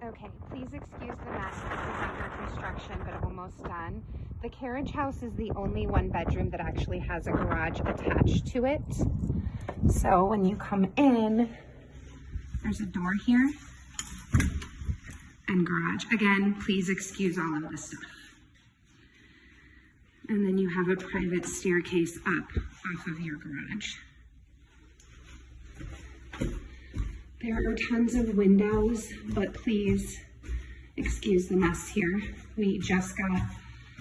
Okay, please excuse the mess. This is under construction, but almost done. The Carriage House is the only one bedroom that actually has a garage attached to it. So when you come in, there's a door here and garage. Again, please excuse all of this stuff. And then you have a private staircase up off of your garage. There are tons of windows, but please excuse the mess here. We just got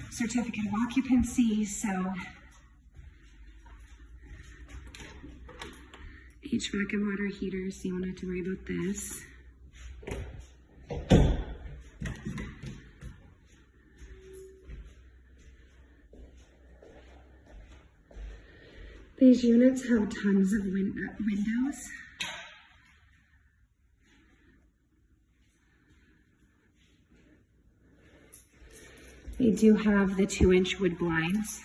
certificate of occupancy, so HVAC and water heaters, so you won't have to worry about this. These units have tons of windows. They do have the 2-inch wood blinds.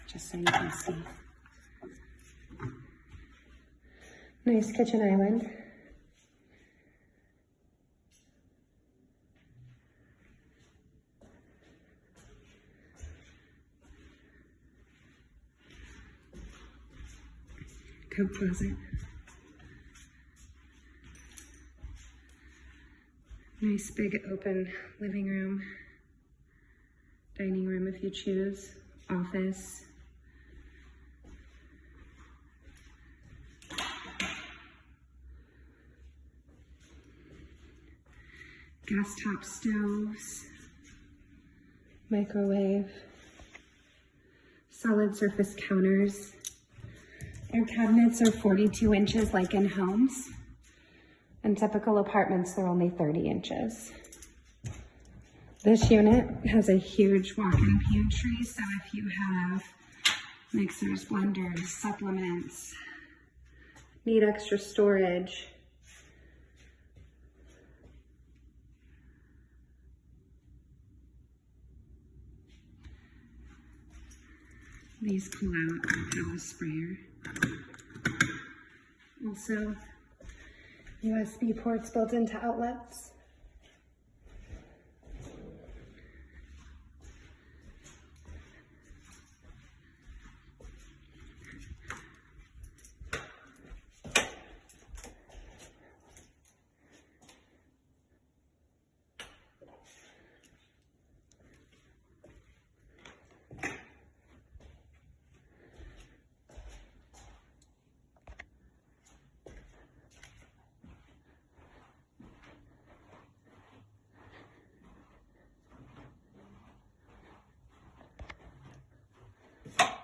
Just so you can see. Nice kitchen island. Coat closet. Nice big open living room, dining room if you choose, office. Gas top stoves, microwave, solid surface counters. Their cabinets are 42 inches like in homes. In typical apartments, they're only 30 inches. This unit has a huge walk-in pantry, so if you have mixers, blenders, supplements, need extra storage, these pull out have a sprayer. Also, USB ports built into outlets.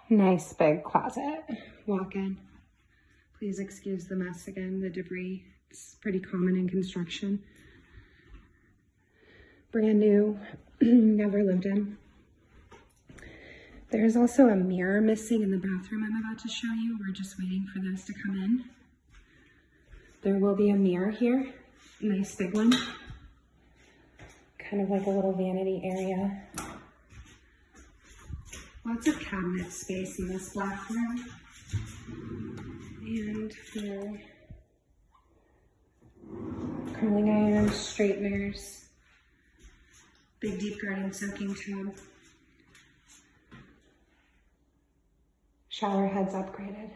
Nice big closet, walk-in. Please excuse the mess again, the debris. It's pretty common in construction. Brand new, never lived in. There's also a mirror missing in the bathroom I'm about to show you. We're just waiting for those to come in. There will be a mirror here, nice big one. Kind of like a little vanity area. Lots of cabinet space in this bathroom. And for curling irons, straighteners, big deep garden soaking tub. Shower heads upgraded.